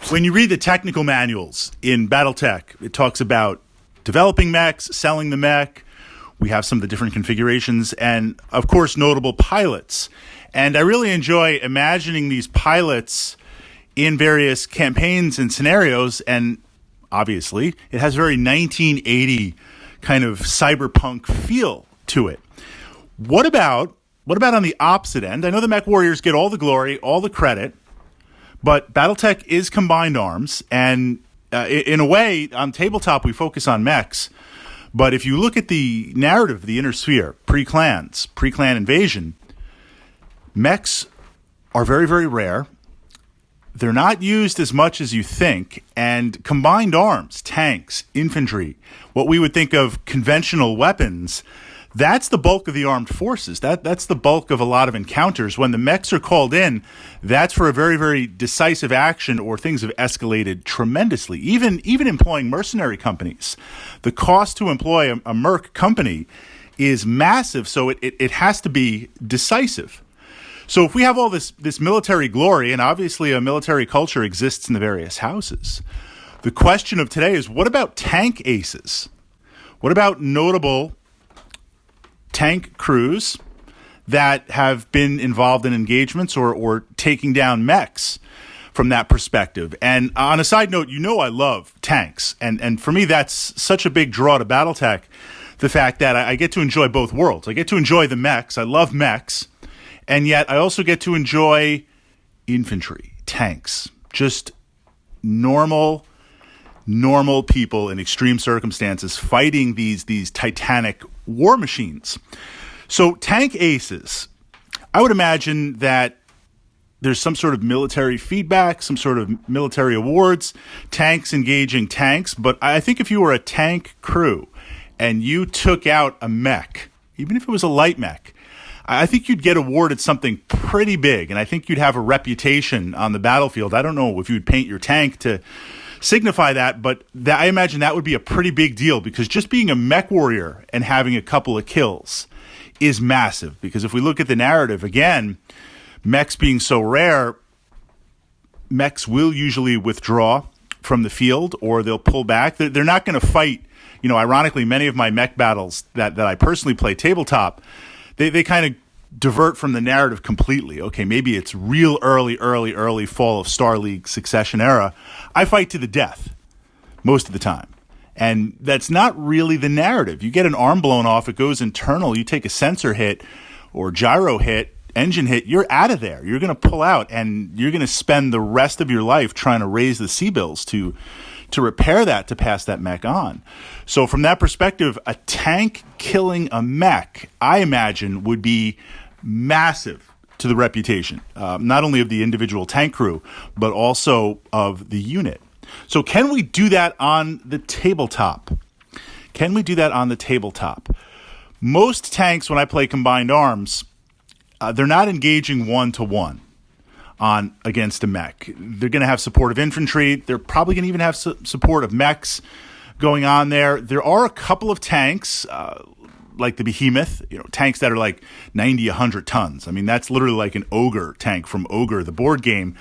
When you read the technical manuals in Battletech, it talks about developing mechs, selling the mech. We have some of the different configurations and, of course, notable pilots. And I really enjoy imagining these pilots in various campaigns and scenarios. And obviously, it has a very 1980 kind of cyberpunk feel to it. What about on the opposite end? I know the Mech Warriors get all the glory, all the credit, but Battletech is combined arms, and in a way, on Tabletop, we focus on mechs. But if you look at the narrative of the Inner Sphere, pre-clan invasion, mechs are very, very rare. They're not used as much as you think, and combined arms, tanks, infantry, what we would think of conventional weapons, that's the bulk of the armed forces. That's the bulk of a lot of encounters. When the mechs are called in, that's for a very, very decisive action, or things have escalated tremendously. Even employing mercenary companies, the cost to employ a merc company is massive, so it has to be decisive. So if we have all this military glory, and obviously a military culture exists in the various houses, the question of today is, what about tank aces? What about notable tank crews that have been involved in engagements or taking down mechs from that perspective? And on a side note, I love tanks. And for me, that's such a big draw to Battletech, the fact that I get to enjoy both worlds. I get to enjoy the mechs. I love mechs. And yet I also get to enjoy infantry, tanks, just normal people in extreme circumstances fighting these titanic war machines. So tank aces, I would imagine that there's some sort of military feedback, some sort of military awards, tanks engaging tanks. But I think if you were a tank crew and you took out a mech, even if it was a light mech, I think you'd get awarded something pretty big, and I think you'd have a reputation on the battlefield. I don't know if you'd paint your tank to signify that, but I imagine that would be a pretty big deal, because just being a mech warrior and having a couple of kills is massive. Because if we look at the narrative, again, mechs being so rare, mechs will usually withdraw from the field, or they'll pull back. They're not going to fight. Ironically, many of my mech battles that I personally play tabletop, they kind of divert from the narrative completely. Okay, maybe it's real early fall of Star League Succession era. I fight to the death most of the time. And that's not really the narrative. You get an arm blown off, it goes internal, you take a sensor hit or gyro hit, engine hit, you're out of there. You're going to pull out, and you're going to spend the rest of your life trying to raise the C-bills to repair that, to pass that mech on. So from that perspective, a tank killing a mech, I imagine, would be massive to the reputation, not only of the individual tank crew, but also of the unit. So can we do that on the tabletop? Most tanks, when I play combined arms, they're not engaging one-to-one against a mech. They're going to have support of infantry. They're probably going to even have support of mechs going on there. There are a couple of tanks, like the Behemoth, tanks that are like 90, 100 tons. I mean, that's literally like an Ogre tank from Ogre, the board game.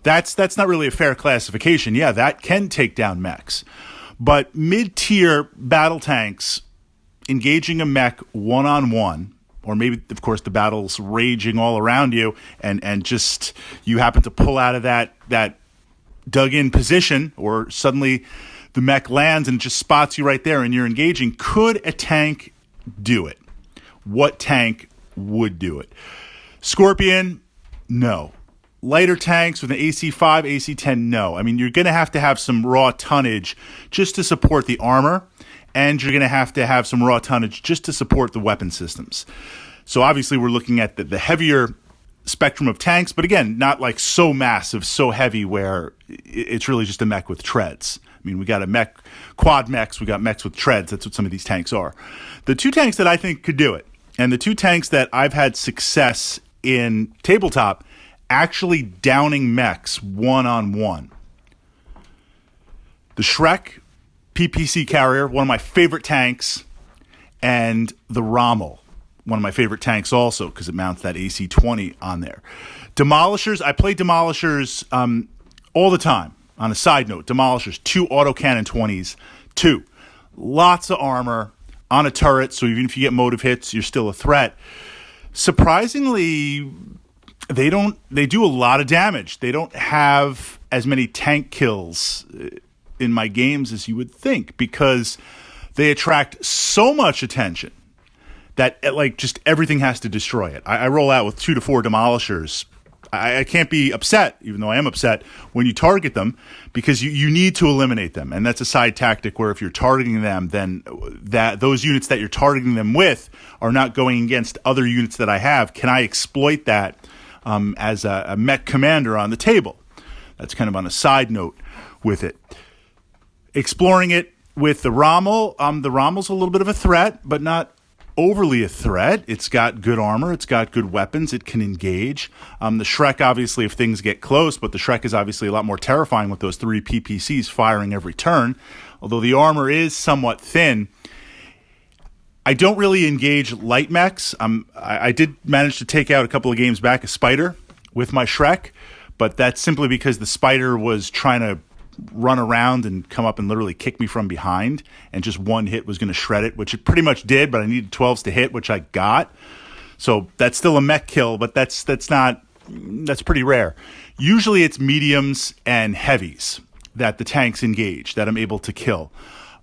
That's not really a fair classification. Yeah, that can take down mechs. But mid-tier battle tanks engaging a mech one-on-one, or maybe, of course, the battle's raging all around you, and just you happen to pull out of that dug-in position, or suddenly the mech lands and just spots you right there and you're engaging. Could a tank do it? What tank would do it? Scorpion? No. Lighter tanks with an AC5, AC10? No. I mean, you're going to have some raw tonnage just to support the armor, and you're going to have some raw tonnage just to support the weapon systems. So obviously we're looking at the heavier spectrum of tanks, but again, not like so massive, so heavy where it's really just a mech with treads. I mean, we got quad mechs, we got mechs with treads. That's what some of these tanks are. The two tanks that I think could do it, and the two tanks that I've had success in tabletop actually downing mechs one-on-one. The Shrek PPC carrier, one of my favorite tanks, and the Rommel, one of my favorite tanks also, because it mounts that AC-20 on there. Demolishers, I play Demolishers all the time. on a side note, demolishers, 2 autocannon 20s, 2. Lots of armor on a turret, so even if you get motive hits, you're still a threat. Surprisingly, they do a lot of damage. They don't have as many tank kills in my games as you would think, because they attract so much attention that like just everything has to destroy it. I roll out with 2 to 4 demolishers. I can't be upset, even though I am upset, when you target them, because you need to eliminate them. And that's a side tactic where if you're targeting them, then those units that you're targeting them with are not going against other units that I have. Can I exploit that as a mech commander on the table? That's kind of on a side note with it. Exploring it with the Rommel. The Rommel's a little bit of a threat, but not overly a threat. It's got good armor. It's got good weapons. It can engage. The Shrek, obviously, if things get close, but the Shrek is obviously a lot more terrifying with those 3 PPCs firing every turn, although the armor is somewhat thin. I don't really engage light mechs. I did manage to take out a couple of games back a Spider with my Shrek, but that's simply because the Spider was trying to run around and come up and literally kick me from behind, and just one hit was going to shred it, which it pretty much did, but I needed 12s to hit, which I got. So that's still a mech kill, but that's pretty rare. Usually it's mediums and heavies that the tanks engage that I'm able to kill.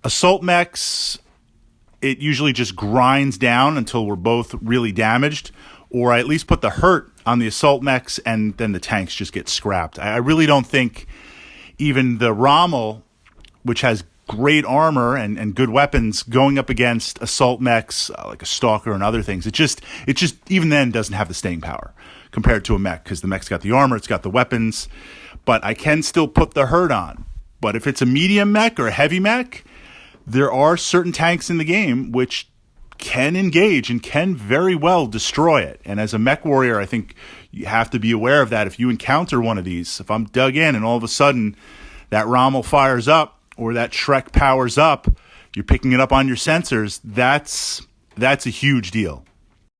Assault mechs, it usually just grinds down until we're both really damaged, or I at least put the hurt on the assault mechs, and then the tanks just get scrapped. I really don't think even the Rommel, which has great armor and good weapons, going up against assault mechs like a Stalker and other things, it just even then doesn't have the staying power compared to a mech, because the mech's got the armor, it's got the weapons, but I can still put the hurt on. But if it's a medium mech or a heavy mech, there are certain tanks in the game which can engage and can very well destroy it. And as a mech warrior, I think you have to be aware of that. If you encounter one of these, if I'm dug in and all of a sudden that Rommel fires up or that Shrek powers up, you're picking it up on your sensors, that's a huge deal.